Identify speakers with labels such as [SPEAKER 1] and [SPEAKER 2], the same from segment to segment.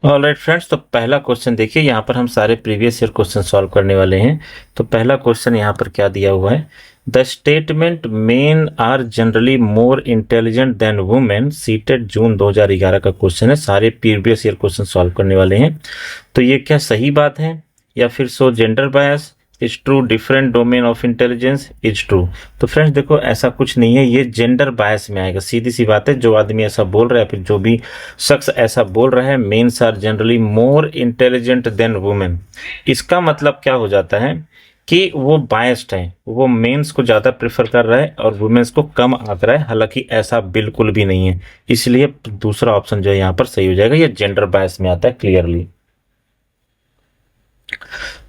[SPEAKER 1] Alright friends, तो पहला question देखिए, यहाँ पर हम सारे प्रीवियस ईयर क्वेश्चन सॉल्व करने वाले हैं। तो पहला क्वेश्चन यहाँ पर क्या दिया हुआ है, the statement men are generally more intelligent than women, CTET June 2011 का क्वेश्चन है। सारे प्रीवियस ईयर क्वेश्चन सॉल्व करने वाले हैं। तो ये क्या सही बात है या फिर सो gender bias, is true, different domain of intelligence, is true. तो फ्रेंड्स देखो, ऐसा कुछ नहीं है, ये जेंडर बायस में आएगा। सीधी सी बात है, जो आदमी ऐसा बोल रहा है, फिर जो भी शख्स ऐसा बोल रहा है, mens are generally more intelligent than women, इसका मतलब क्या हो जाता है कि वो बायस्ड है, वो मेंस को ज़्यादा प्रेफर कर रहा है और वुमेन्स को कम आंक रहा है। हालांकि ऐसा बिल्कुल भी नहीं है, इसलिए दूसरा ऑप्शन जो है यहाँ पर सही हो जाएगा। ये जेंडर बायस में आता है क्लियरली।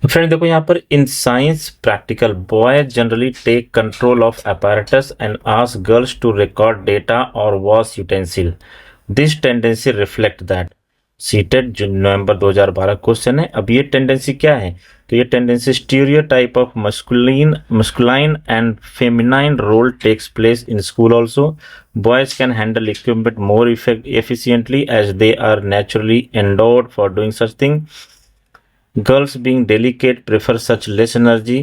[SPEAKER 1] फ्रेंड देखो, यहाँ पर in science practical boy generally take control of apparatus and ask girls to record data और wash utensil, this tendency reflect that. CTET जो नवंबर 2012 क्वेश्चन है। अब ये टेंडेंसी क्या है, तो ये tendency stereotype of masculine and feminine role takes place in school also. Boys can handle equipment more efficiently as they are naturally endowed for doing such thing. Girls being delicate prefer such less energy.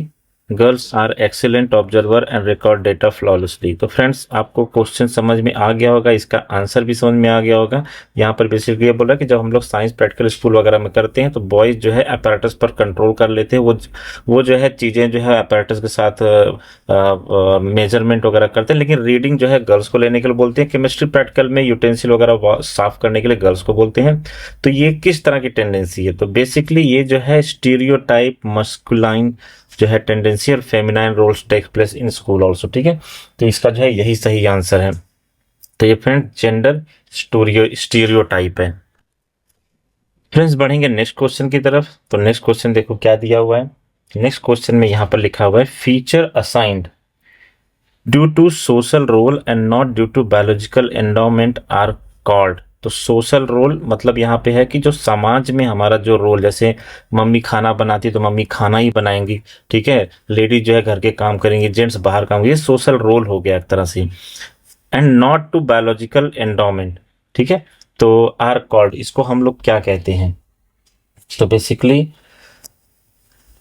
[SPEAKER 1] Girls are excellent observer and record data flawlessly. तो friends आपको question समझ में आ गया होगा, इसका answer भी समझ में आ गया होगा। यहाँ पर बेसिकली ये बोल रहा है कि जब हम लोग साइंस प्रैक्टिकल स्कूल वगैरह में करते हैं तो बॉयज जो है अपैरेटस पर कंट्रोल कर लेते हैं। वो जो है चीज़ें जो है अपैरेटस के साथ मेजरमेंट वगैरह करते हैं, लेकिन रीडिंग जो है गर्ल्स को लेने के लिए बोलते हैं। केमिस्ट्री प्रैक्टिकल में यूटेंसिल वगैरह साफ करने के लिए गर्ल्स को बोलते हैं। तो ये किस तरह की टेंडेंसी है, तो बेसिकली ये जो है स्टीरियोटाइप मस्कुलाइन जो है टेंडेंसी और feminine roles take place in school also. ठीक है, तो इसका जो है यही सही आंसर है। तो ये फ्रेंड जेंडर स्टीरियोटाइप है। फ्रेंड्स बढ़ेंगे नेक्स्ट क्वेश्चन की तरफ। तो नेक्स्ट क्वेश्चन देखो क्या दिया हुआ है। नेक्स्ट क्वेश्चन में यहाँ पर लिखा हुआ है feature assigned due to social role and not due to biological endowment are called. तो सोशल रोल मतलब यहाँ पे है कि जो समाज में हमारा जो रोल, जैसे मम्मी खाना बनाती है तो मम्मी खाना ही बनाएंगी, ठीक है, लेडीज जो है घर के काम करेंगी, जेंट्स बाहर काम, ये सोशल रोल हो गया एक तरह से। And not to biological endowment, ठीक है, तो आर कॉल्ड, इसको हम लोग क्या कहते हैं, तो basically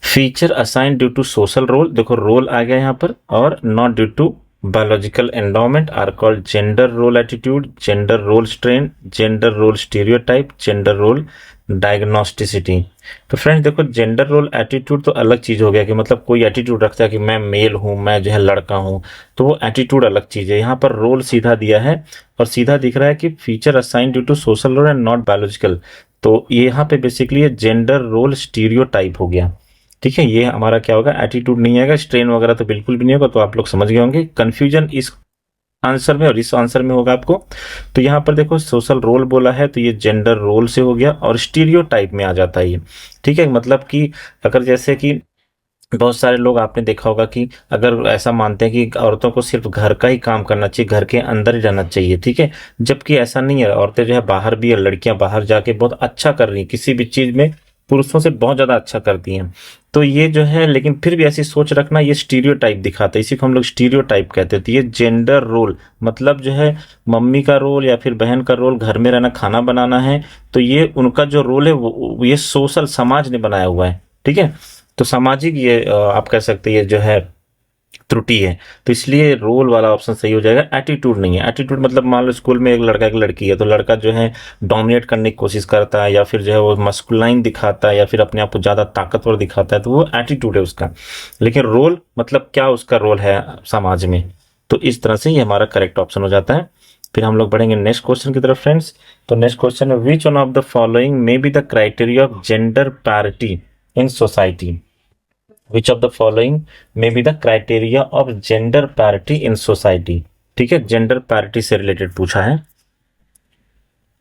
[SPEAKER 1] feature assign due to social role, देखो रोल आ गया यहाँ पर, और not due to biological endowment are called gender role attitude, gender role strain, gender role stereotype, gender role डायग्नोस्टिसिटी। तो फ्रेंड्स देखो, जेंडर रोल एटीट्यूड तो अलग चीज हो गया कि मतलब कोई एटीट्यूड रखता है कि मैं मेल हूं, मैं जो है लड़का हूं, तो वो एटीट्यूड अलग चीज है। यहाँ पर रोल सीधा दिया है और सीधा दिख रहा है कि feature assign due to social role and not biological, तो ये यहाँ पे बेसिकली ये जेंडर रोल स्टीरियोटाइप हो गया। ठीक है, ये हमारा क्या होगा, एटीट्यूड नहीं आएगा, स्ट्रेन वगैरह तो बिल्कुल भी नहीं होगा। तो आप लोग समझ गए होंगे कंफ्यूजन इस आंसर में और इस आंसर में होगा आपको। तो यहाँ पर देखो सोशल रोल बोला है तो ये जेंडर रोल से हो गया और स्टीरियोटाइप में आ जाता है ये। ठीक है, मतलब कि अगर जैसे कि बहुत सारे लोग आपने देखा होगा कि अगर ऐसा मानते हैं कि औरतों को सिर्फ घर का ही काम करना चाहिए, घर के अंदर ही रहना चाहिए, ठीक है, जबकि ऐसा नहीं है। औरतें जो है बाहर भी है, लड़कियां बाहर जाके बहुत अच्छा कर रही हैं, किसी भी चीज में पुरुषों से बहुत ज्यादा अच्छा करती हैं। तो ये जो है, लेकिन फिर भी ऐसी सोच रखना, ये स्टीरियोटाइप दिखाता है, इसी को हम लोग स्टीरियोटाइप कहते हैं। तो ये जेंडर रोल मतलब जो है मम्मी का रोल या फिर बहन का रोल, घर में रहना, खाना बनाना है, तो ये उनका जो रोल है वो ये सोशल समाज ने बनाया हुआ है। ठीक है, तो सामाजिक ये आप कह सकते हैं ये जो है त्रुटि है। तो इसलिए रोल वाला ऑप्शन सही हो जाएगा, एटीट्यूड नहीं है। एटीट्यूड मतलब मान लो स्कूल में एक लड़का एक लड़की है, तो लड़का जो है डोमिनेट करने की कोशिश करता है या फिर जो है वो मस्कुलाइन दिखाता है या फिर अपने आप को ज्यादा ताकतवर दिखाता है, तो वो एटीट्यूड है उसका। लेकिन रोल मतलब क्या उसका रोल है समाज में, तो इस तरह से ये हमारा करेक्ट ऑप्शन हो जाता है। फिर हम लोग बढ़ेंगे नेक्स्ट क्वेश्चन की तरफ फ्रेंड्स। तो नेक्स्ट क्वेश्चन है which one of the following may be the criteria of gender parity in society. Which of the following may be the criteria of gender parity in society। ठीक है, gender parity से related पूछा है।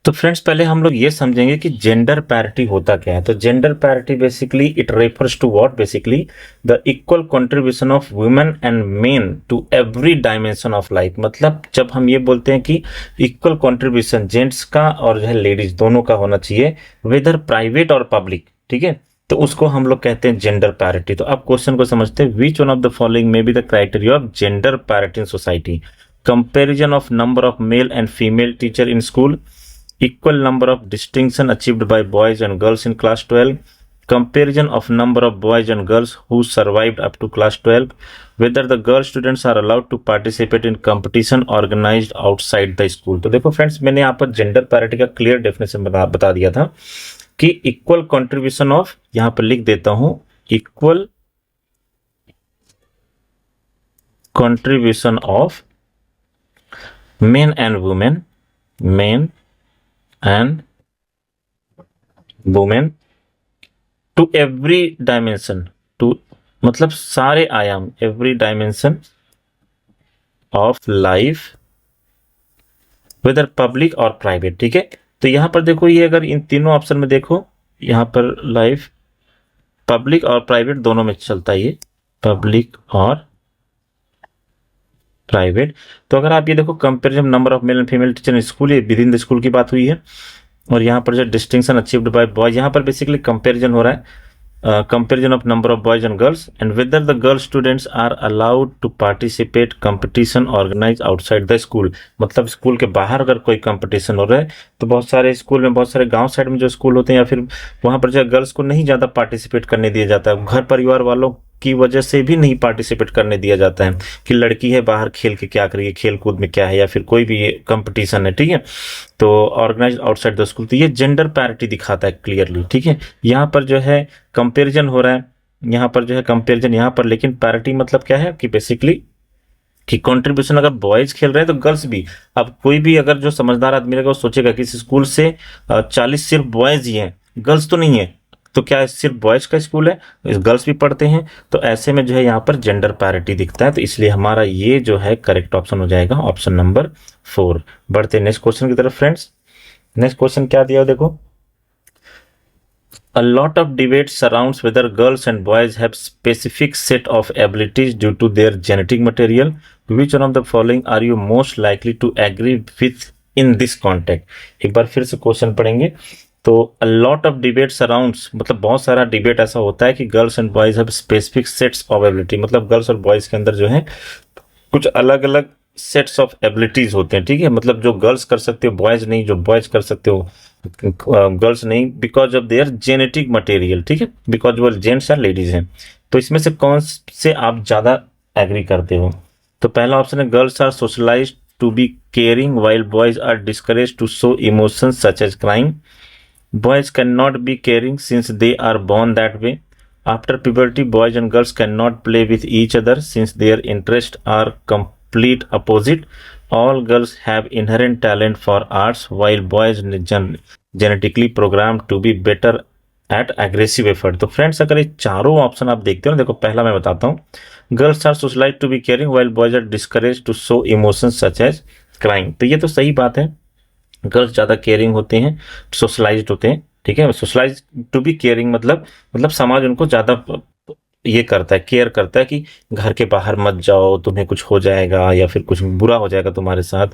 [SPEAKER 1] तो friends पहले हम लोग ये समझेंगे कि जेंडर पैरिटी होता क्या है। तो gender parity basically it refers to what, basically the equal contribution of women and men to every dimension of life. मतलब जब हम ये बोलते हैं कि इक्वल कंट्रीब्यूशन जेंट्स का और जो है लेडीज दोनों का होना चाहिए, वेदर प्राइवेट और पब्लिक, ठीक है, तो उसको हम लोग कहते हैं जेंडर पैरिटी। तो अब क्वेश्चन को समझते हैं, which one of the following may be the criteria of gender parity in society. Comparison of number of male and female teacher in school, equal number of distinction achieved by boys and girls in class 12, comparison of number of boys and girls who survived up to class 12, whether the girl students are allowed to participate in competition organized outside the school। तो देखो friends, मैंने यहाँ पर gender parity का clear definition बता दिया था कि इक्वल कंट्रीब्यूशन ऑफ, यहाँ पर लिख देता हूं, equal contribution of men and women, men and women to every dimension, to मतलब सारे आयाम, every dimension of life whether public और private। ठीक है, तो यहां पर देखो, ये अगर इन तीनों ऑप्शन में देखो, यहां पर लाइफ, पब्लिक और प्राइवेट दोनों में चलता है, ये पब्लिक और प्राइवेट। तो अगर आप ये देखो, comparison number of male and female teacher in school, ये विद इन द स्कूल की बात हुई है। और यहाँ पर जो डिस्टिंक्शन अचीव्ड बाय बॉयज, यहाँ पर बेसिकली कंपेरिजन हो रहा है, comparison of number of boys and girls, and whether the girl students are allowed to participate competition organise outside the school. मतलब स्कूल के बाहर अगर कोई कंपटीशन हो रहा है, तो बहुत सारे स्कूल में, बहुत सारे गांव साइड में जो स्कूल होते हैं, या फिर वहां पर जो गर्ल्स को नहीं ज्यादा पार्टिसिपेट करने दिया जाता है, घर परिवार वालों की वजह से भी नहीं पार्टिसिपेट करने दिया जाता है कि लड़की है, बाहर खेल के क्या करेगी, खेल कूद में क्या है, या फिर कोई भी कंपटीशन है। ठीक है, तो ऑर्गेनाइज आउटसाइड द स्कूल, तो ये जेंडर पैरिटी दिखाता है क्लियरली। ठीक है, यहाँ पर जो है कंपेरिजन हो रहा है, यहाँ पर जो है कंपेरिजन यहाँ पर, लेकिन पैरिटी मतलब क्या है कि बेसिकली कि कंट्रीब्यूशन अगर बॉयज खेल रहे हैं तो गर्ल्स भी। अब कोई भी अगर जो समझदार आदमी रहेगा वो सोचेगा कि इस स्कूल से 40 सिर्फ बॉयज ही हैं, गर्ल्स तो नहीं है, तो क्या सिर्फ बॉयज का स्कूल है, गर्ल्स भी पढ़ते हैं, तो ऐसे में जो है यहाँ पर जेंडर पैरिटी दिखता है। तो इसलिए हमारा ये जो है करेक्ट ऑप्शन हो जाएगा ऑप्शन नंबर 4। बढ़ते नेक्स्ट क्वेश्चन की तरफ फ्रेंड्स। नेक्स्ट क्वेश्चन क्या दिया देखो, A lot of debate surrounds whether girls and boys have specific set of abilities due to their genetic material. Which one of the following are you most likely to agree with in this context? एक बार फिर से question पढ़ेंगे। तो a lot of debate surrounds मतलब बहुत सारा debate ऐसा होता है कि girls and boys have specific sets of ability, मतलब गर्ल्स और बॉयज के अंदर जो है कुछ अलग अलग सेट्स ऑफ एबिलिटीज होते हैं। ठीक है, मतलब जो गर्ल्स कर सकते हो बॉयज नहीं, जो बॉयज कर सकते हो गर्ल्स नहीं, because of their genetic material. ठीक है, बिकॉज वो जेंट्स या लेडीज हैं। तो इसमें से कौन से आप ज्यादा एग्री करते हो? तो पहला ऑप्शन है girls are socialised to be caring while boys are discouraged to show emotions such as crying. Boys cannot be caring since they are born that way. After puberty, boys and girls cannot play with each other since their interests are complete opposite. All girls have inherent talent for arts while boys genetically programmed to be better at aggressive effort। तो friends अगर ये चारों option आप देखते हो ना, देखो पहला मैं बताता हूँ, girls are socialised to be caring while boys are discouraged to show emotions such as crying. तो ये तो सही बात है, गर्ल्स ज़्यादा केयरिंग होते हैं, सोशलाइज्ड होते हैं। ठीक है, सोशलाइज टू बी केयरिंग मतलब समाज उनको ज़्यादा ये करता है, केयर करता है कि घर के बाहर मत जाओ, तुम्हें कुछ हो जाएगा या फिर कुछ बुरा हो जाएगा तुम्हारे साथ।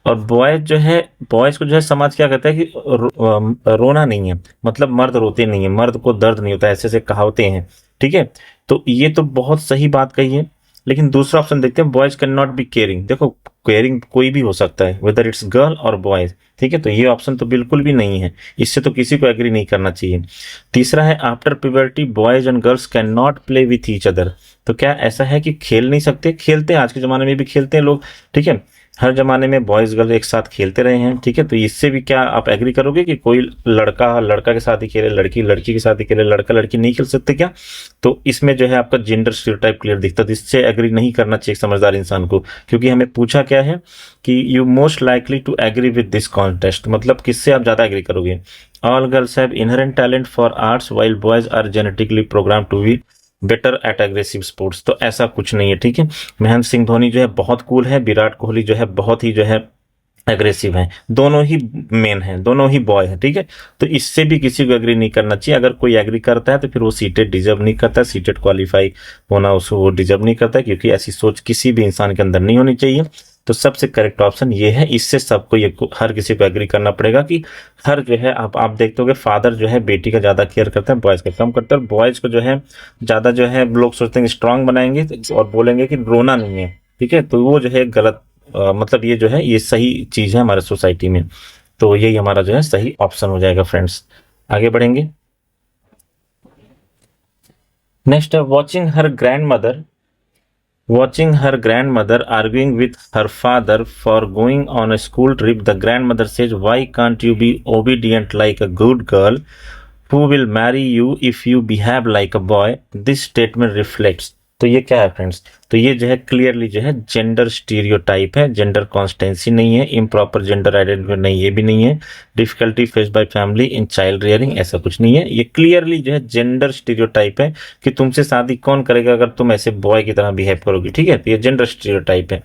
[SPEAKER 1] और बॉयज जो है, बॉयज को जो है समाज क्या कहता है कि रोना नहीं है, मतलब मर्द रोते नहीं है, मर्द को दर्द नहीं होता, ऐसे ऐसे कहावतें हैं। ठीक है, तो ये तो बहुत सही बात कही है। लेकिन दूसरा ऑप्शन देखते हैं, boys can not B caring. देखो केयरिंग कोई भी हो सकता है, वेदर इट्स गर्ल और बॉयज। ठीक है, तो ये ऑप्शन तो बिल्कुल भी नहीं है, इससे तो किसी को एग्री नहीं करना चाहिए। तीसरा है after puberty boys and girls can not play with each other. तो क्या ऐसा है कि खेल नहीं सकते? खेलते हैं, आज के ज़माने में भी खेलते हैं लोग। ठीक है, हर जमाने में बॉयज गर्ल एक साथ खेलते रहे हैं। ठीक है, तो इससे भी क्या आप एग्री करोगे कि कोई लड़का लड़का के साथ ही खेले, लड़की लड़की के साथ ही खेले, लड़का लड़की नहीं खेल सकते क्या? तो इसमें जो है आपका जेंडर स्टीरियोटाइप क्लियर दिखता है। तो इससे एग्री नहीं करना चाहिए समझदार इंसान को, क्योंकि हमें पूछा क्या है कि you most likely to agree with this contest, मतलब किससे आप ज्यादा एग्री करोगे। All girls have inherent talent for arts while boys are genetically program to be better at aggressive sports. तो ऐसा कुछ नहीं है। ठीक है, महेंद्र सिंह धोनी जो है बहुत कूल है, विराट कोहली जो है बहुत ही जो है एग्रेसिव है, दोनों ही मेन हैं, दोनों ही बॉय हैं। ठीक है, तो इससे भी किसी को एग्री नहीं करना चाहिए। अगर कोई एग्री करता है तो फिर वो सीटेड डिजर्व नहीं करता, सीटेड क्वालिफाई होना उसको वो डिजर्व नहीं करता, क्योंकि ऐसी सोच किसी भी इंसान के अंदर नहीं होनी चाहिए। तो सबसे करेक्ट ऑप्शन ये है, इससे सबको ये हर किसी को एग्री करना पड़ेगा कि हर जो है आप देखते होगे फादर जो है बेटी का ज्यादा केयर करता है, बॉयज का कम करता है। बॉयज को जो है ज्यादा जो है लोग सोचते हैं स्ट्रांग बनाएंगे और बोलेंगे कि रोना नहीं है। ठीक है, तो वो जो है गलत मतलब ये जो है ये सही चीज है हमारे सोसाइटी में। तो यही हमारा जो है सही ऑप्शन हो जाएगा फ्रेंड्स। आगे बढ़ेंगे। नेक्स्ट है watching her grandmother arguing with her father for going on a school trip. The grandmother says, why can't you be obedient like a good girl? Who will marry you if you behave like a boy? This statement reflects। तो ये क्या है friends? तो ये जो है clearly जो है जेंडर स्टीरियोटाइप है, जेंडर कॉन्स्टेंसी नहीं है, इम्प्रॉपर जेंडर आइडेंटिटी नहीं, ये भी नहीं है, difficulty face by family in child rearing, ऐसा कुछ नहीं है। ये क्लियरली जो है जेंडर स्टीरियोटाइप है कि तुमसे शादी कौन करेगा अगर तुम ऐसे बॉय की तरह बिहेव करोगे, ठीक है? तो ये जेंडर स्टीरियोटाइप है।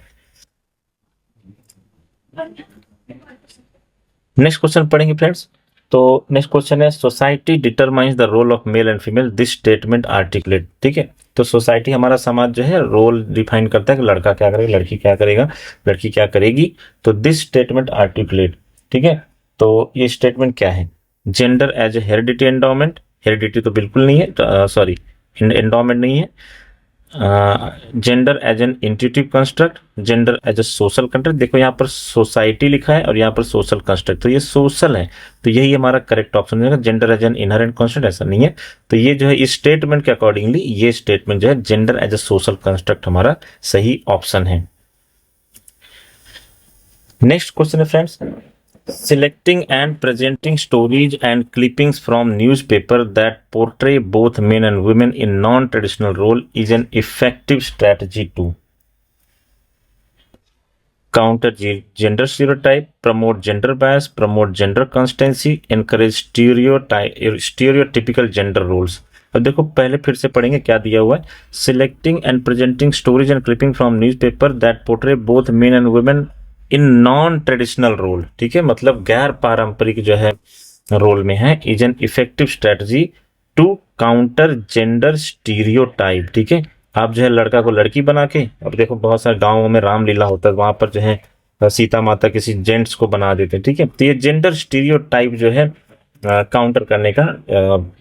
[SPEAKER 1] नेक्स्ट क्वेश्चन पढ़ेंगे फ्रेंड्स। तो नेक्स्ट क्वेश्चन है society determines the role of male and female, this statement articulate. ठीक है, तो सोसाइटी हमारा समाज जो है रोल डिफाइन करता है कि लड़का क्या करेगा, लड़की क्या करेगा, लड़की क्या करेगी। तो दिस स्टेटमेंट आर्टिकुलेट, ठीक है, तो ये स्टेटमेंट क्या है? Gender as a heredity endowment, heredity तो बिल्कुल नहीं है, सॉरी एंडोमेंट नहीं है। Gender as an intuitive construct, gender as a social construct. देखो यहाँ पर सोसाइटी लिखा है और यहाँ पर सोशल कंस्ट्रक्ट, तो ये सोशल है, तो यही हमारा करेक्ट ऑप्शन है। Gender as an inherent construct ऐसा नहीं है। तो ये जो है इस स्टेटमेंट के अकॉर्डिंगली ये स्टेटमेंट जो है gender as a social construct हमारा सही ऑप्शन है। नेक्स्ट क्वेश्चन है friends, selecting and presenting stories and clippings from newspaper that portray both men and women in non-traditional role is an effective strategy to counter gender stereotype, promote gender bias, promote gender constancy, encourage stereotypical gender roles। अब देखो पहले फिर से पढ़ेंगे क्या दिया हुआ है। Selecting and presenting stories and clipping from newspaper that portray both men and women in non traditional role, ठीक है, मतलब गैर पारंपरिक जो है रोल में है, is an effective strategy to counter gender stereotype. ठीक है, आप जो है लड़का को लड़की बना के, अब देखो बहुत सारे गांवों में रामलीला होता है, वहां पर जो है सीता माता किसी जेंट्स को बना देते हैं, ठीक है। तो ये जेंडर स्टीरियोटाइप जो है काउंटर करने का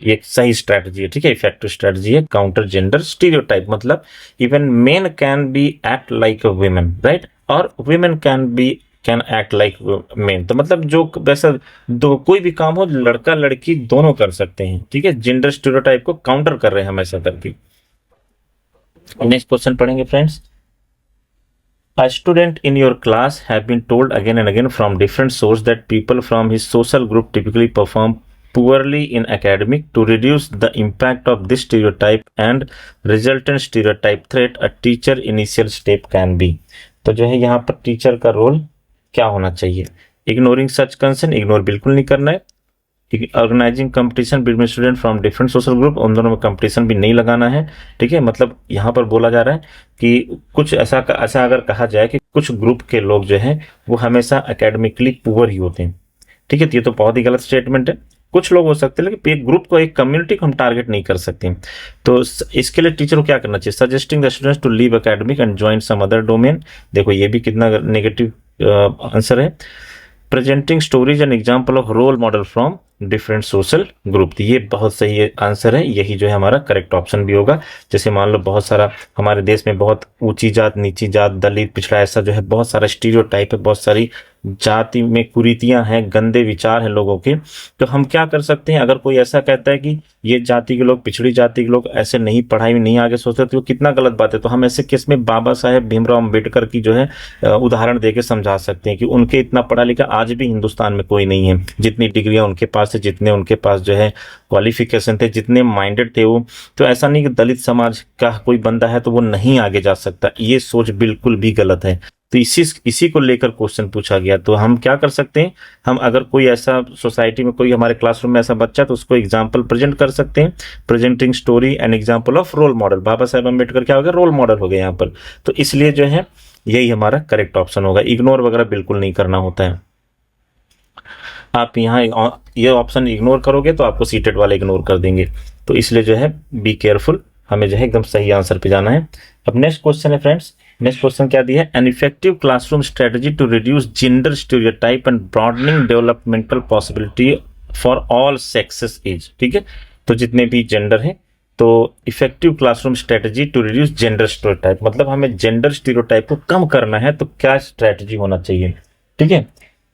[SPEAKER 1] एक सही स्ट्रेटजी है, ठीक है, इफेक्टिव स्ट्रेटजी है काउंटर जेंडर स्टीरियोटाइप। मतलब even men can be act like a women, right, और women can act like men. तो मतलब जो वैसा दो कोई भी काम हो लड़का लड़की दोनों कर सकते हैं, ठीक है, जेंडर स्टीरियोटाइप को काउंटर कर रहे हैं हम ऐसा करके। नेक्स्ट क्वेश्चन पढ़ेंगे friends. A student in your class have been told again and again from different sources that people from his social group typically perform poorly in academic. To reduce the impact of this stereotype and resultant stereotype threat, a teacher initial step can be। तो जो है यहाँ पर teacher का role क्या होना चाहिए? Ignoring सच concern, ignore बिल्कुल नहीं करना है। Organising competition between student from different social group, उन दोनों में कंपटीशन भी नहीं लगाना है, ठीक है। मतलब यहाँ पर बोला जा रहा है कि कुछ ऐसा अगर कहा जाए कि कुछ ग्रुप के लोग जो हैं वो हमेशा एकेडमिकली पुअर ही होते हैं, ठीक है, तो ये तो बहुत ही गलत स्टेटमेंट है। कुछ लोग हो सकते हैं लेकिन एक ग्रुप को, एक कम्युनिटी को हम टारगेट नहीं कर सकते। तो इसके लिए टीचर को क्या करना चाहिए? Suggesting the students to leave academic and join some other domain. देखो ये भी कितना नेगेटिव आंसर है। Presenting stories and example of role model from different social group, ये बहुत सही आंसर है, यही जो है हमारा करेक्ट ऑप्शन भी होगा। जैसे मान लो बहुत सारा हमारे देश में बहुत ऊंची जात, नीची जात, दलित, पिछड़ा, ऐसा जो है बहुत सारा स्टीरियोटाइप है, बहुत सारी जाति में कुरीतियां हैं, गंदे विचार हैं लोगों के। तो हम क्या कर सकते हैं? अगर कोई ऐसा कहता है कि ये जाति के लोग, पिछड़ी जाति के लोग ऐसे नहीं, पढ़ाई में नहीं आगे सोचते, तो वो कितना गलत बात है। तो हम ऐसे केस में बाबा साहेब भीमराव अम्बेडकर की जो है उदाहरण देके समझा सकते हैं कि उनके इतना पढ़ा लिखा आज भी हिंदुस्तान में कोई नहीं है, जितनी डिग्रियां उनके पास है, जितने उनके पास जो है क्वालिफिकेशन थे, जितने माइंडेड थे वो। तो ऐसा नहीं कि दलित समाज का कोई बंदा है तो वो नहीं आगे जा सकता, ये सोच बिल्कुल भी गलत है। तो इसी को लेकर क्वेश्चन पूछा गया। तो हम क्या कर सकते हैं? हम अगर कोई ऐसा सोसाइटी में, कोई हमारे क्लासरूम में ऐसा बच्चा, तो उसको एग्जाम्पल प्रेजेंट कर सकते हैं। Presenting story and example of role model, Baba Saheb Ambedkar क्या हो गया? रोल मॉडल हो गए यहाँ पर। तो इसलिए जो है यही हमारा करेक्ट ऑप्शन होगा। इग्नोर वगैरह बिल्कुल नहीं करना होता है। आप यहाँ ये ऑप्शन इग्नोर करोगे तो आपको सीटेड वाले इग्नोर कर देंगे, तो इसलिए जो है बी केयरफुल, हमें जो है एकदम सही आंसर पे जाना है। अब नेक्स्ट क्वेश्चन है फ्रेंड्स, नेक्स्ट क्वेश्चन क्या दिया है? An effective classroom strategy to reduce gender stereotype and broadening developmental possibility for all sexes as. ठीक है, तो जितने भी जेंडर हैं, तो effective classroom strategy to reduce gender stereotype, मतलब हमें जेंडर स्टीरियोटाइप को कम करना है, तो क्या स्ट्रेटजी होना चाहिए? ठीक है,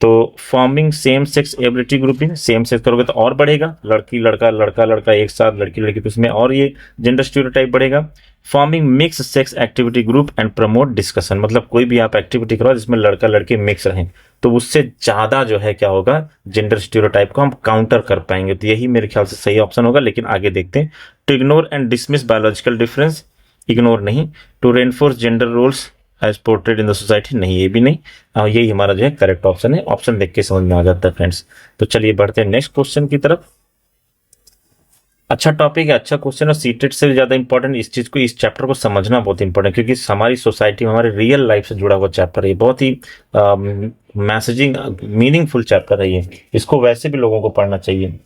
[SPEAKER 1] तो forming same sex ability grouping, same sex करोगे तो और बढ़ेगा, लड़की लड़का लड़का लड़का एक साथ, लड़की लड़की, तो इसमें और ये जेंडर स्टीरियोटाइप बढ़ेगा। Forming mix sex activity group and promote discussion, मतलब कोई भी आप एक्टिविटी करो जिसमें लड़का लड़की मिक्स रहें, तो उससे ज्यादा जो है क्या होगा, जेंडर स्टीरियोटाइप को हम काउंटर कर पाएंगे। तो यही मेरे ख्याल से सही ऑप्शन होगा, लेकिन आगे देखते हैं। To ignore and dismiss biological difference, ignore नहीं। To reinforce gender roles as portrayed in the society, नहीं ये भी नहीं। यही हमारा जो है करेक्ट ऑप्शन है। ऑप्शन देख के समझ में आ जाता है फ्रेंड्स। तो चलिए बढ़ते हैं नेक्स्ट क्वेश्चन की तरफ। अच्छा टॉपिक है, अच्छा क्वेश्चन, और सीटेट से भी ज्यादा इंपॉर्टेंट इस चीज को, इस चैप्टर को समझना बहुत इंपॉर्टेंट है, क्योंकि हमारी सोसाइटी में हमारे रियल लाइफ से जुड़ा हुआ चैप्टर है। ये बहुत ही मैसेजिंग मीनिंगफुल चैप्टर है ये, इसको वैसे भी लोगों को पढ़ना चाहिए।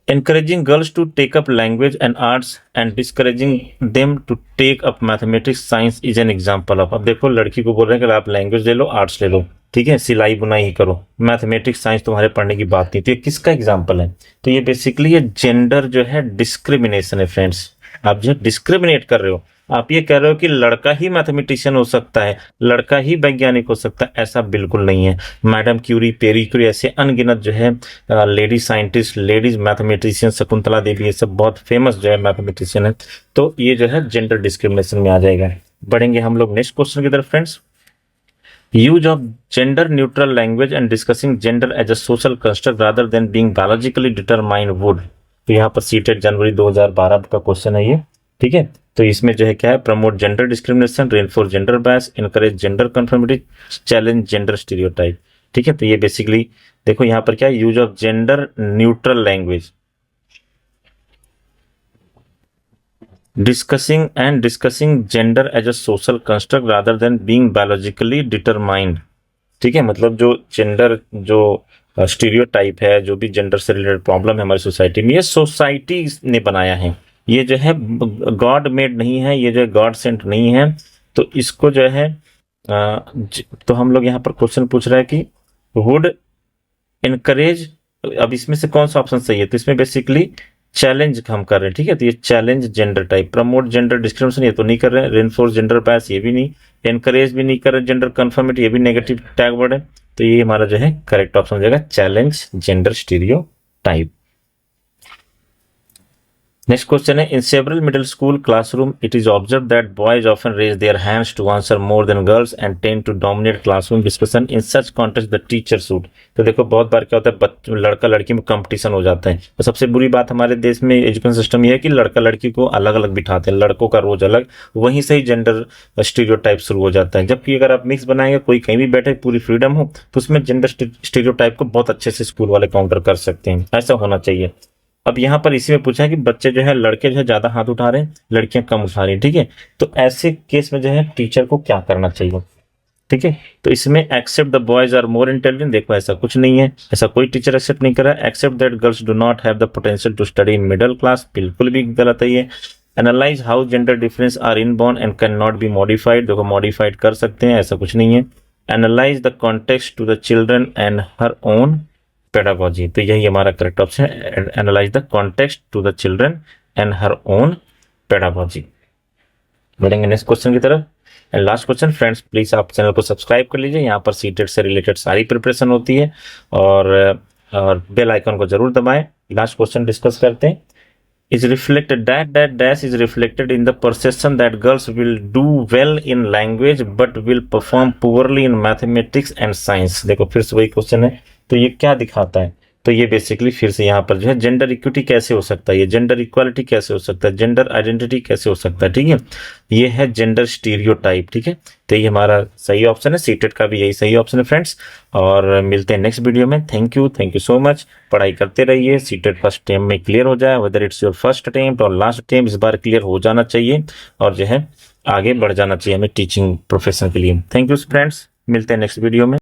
[SPEAKER 1] encouraging girls to take up language and arts and discouraging them to take up mathematics science is an example of। अब देखो लड़की को बोल रहे हैं कि आप लैंग्वेज ले लो, आर्ट्स ले लो, ठीक है, सिलाई बुनाई ही करो, मैथमेटिक्स साइंस तुम्हारे पढ़ने की बात नहीं। तो ये किसका एग्जाम्पल है? तो ये बेसिकली ये जेंडर जो है डिस्क्रिमिनेशन है फ्रेंड्स। आप जो डिस्क्रिमिनेट कर रहे हो, आप ये कह रहे हो कि लड़का ही मैथमेटिशियन हो सकता है, लड़का ही वैज्ञानिक हो सकता है, ऐसा बिल्कुल नहीं है। मैडम क्यूरी, पेरी क्यूरी, ऐसे अनगिनत जो है lady scientist, ladies mathematician, Shakuntala Devi, ये सब बहुत फेमस जो है मैथमेटिशियन है। तो ये जो है जेंडर डिस्क्रिमिनेशन में आ जाएगा। बढ़ेंगे हम लोग नेक्स्ट क्वेश्चन की तरफ friends. Use of gender neutral language and discussing gender as a social construct rather than being biologically determined would. तो यहाँ पर सीटेट जनवरी 2012 का क्वेश्चन है ये, ठीक है। तो इसमें जो है क्या है, promote gender discrimination, reinforce gender bias, encourage gender conformity, challenge gender stereotype, ठीक है। तो ये बेसिकली देखो यहाँ पर क्या है, use of gender neutral language, discussing gender as a social construct rather than being biologically determined, ठीक है। मतलब जो जेंडर जो स्टीरियोटाइप है, जो भी जेंडर से रिलेटेड प्रॉब्लम है हमारी सोसाइटी में, ये सोसाइटी ने बनाया है, ये जो है गॉड मेड नहीं है, ये जो है गॉड सेंट नहीं है। तो इसको जो है तो हम लोग यहाँ पर क्वेश्चन पूछ रहे हैं कि वुड इनकरेज, अब इसमें से कौन सा ऑप्शन सही है? तो इसमें बेसिकली चैलेंज हम कर रहे हैं, ठीक है। तो ये challenge gender type, promote gender discrimination ये तो नहीं कर रहे हैं, रेनफोर्स जेंडर बायस ये भी नहीं, एनकरेज भी नहीं कर रहे, जेंडर कंफर्मिटी ये भी नेगेटिव टैग वर्ड है। तो ये हमारा जो है करेक्ट ऑप्शन हो जाएगा, challenge gender stereotype. Next question है, in several middle school classroom it is observe that boys often raise their hands to answer more than girls and tend to dominate classroom discussion, in such context the teacher should. तो देखो बहुत बार क्या होता है, लड़का लड़की में competition हो जाता है। तो सबसे बुरी बात हमारे देश में एजुकेशन सिस्टम ये है कि लड़का लड़की को अलग अलग बिठाते हैं, लड़कों का रोज अलग, वहीं से ही जेंडर स्टीरियोटाइप शुरू हो जाता है। जबकि अगर आप मिक्स बनाएंगे, कोई कहीं भी बैठे, पूरी फ्रीडम हो, तो उसमें जेंडर स्टीरियोटाइप को बहुत अच्छे से स्कूल वाले काउंटर कर सकते हैं, ऐसा होना चाहिए। अब यहाँ पर इसी में पूछा है कि बच्चे जो है, लड़के जो है ज्यादा हाथ उठा रहे हैं, लड़कियां कम उठा रही हैं, ठीक है। तो ऐसे केस में जो है टीचर को क्या करना चाहिए, ठीक है। तो इसमें accept the boys are more intelligent, देखो ऐसा कुछ नहीं है, ऐसा कोई टीचर एक्सेप्ट नहीं कर रहा है। Accept that girls do not have the potential to study in middle class, बिल्कुल भी गलत है ये। Analyse how gender difference are inborn and can not be modified, देखो मॉडिफाइड कर सकते हैं, ऐसा कुछ नहीं है। Analyse the context to the children and her own pedagogy, तो यही हमारा करेक्ट ऑप्शन है, analyse the context to the children and her own pedagogy. बढ़ेंगे नेक्स्ट क्वेश्चन की तरफ। And last question friends, please आप चैनल को सब्सक्राइब कर लीजिए, यहाँ पर सीटेट से रिलेटेड सारी प्रिपरेशन होती है, और बेल आइकन को जरूर दबाएं। लास्ट क्वेश्चन डिस्कस करते हैं। is reflected that dash is reflected in the perception that girls will do well in language but will perform poorly in mathematics and science। देखो फिर से वही क्वेश्चन है, तो ये क्या दिखाता है? तो ये बेसिकली फिर से यहाँ पर जो है जेंडर इक्विटी कैसे हो सकता है, ये जेंडर इक्वालिटी कैसे हो सकता है, जेंडर आइडेंटिटी कैसे हो सकता है, ठीक है। ये है जेंडर स्टीरियोटाइप, ठीक है। तो ये हमारा सही ऑप्शन है, सीटेट का भी यही सही ऑप्शन है फ्रेंड्स। और मिलते हैं नेक्स्ट वीडियो में। Thank you so much. पढ़ाई करते रहिए, सीटेट फर्स्ट अटेम्प्ट में क्लियर हो जाए, whether it's your first attempt और लास्ट अटेम्प्ट, इस बार क्लियर हो जाना चाहिए और जो है आगे बढ़ जाना चाहिए हमें टीचिंग प्रोफेशन के लिए। थैंक यू फ्रेंड्स, मिलते हैं नेक्स्ट वीडियो में।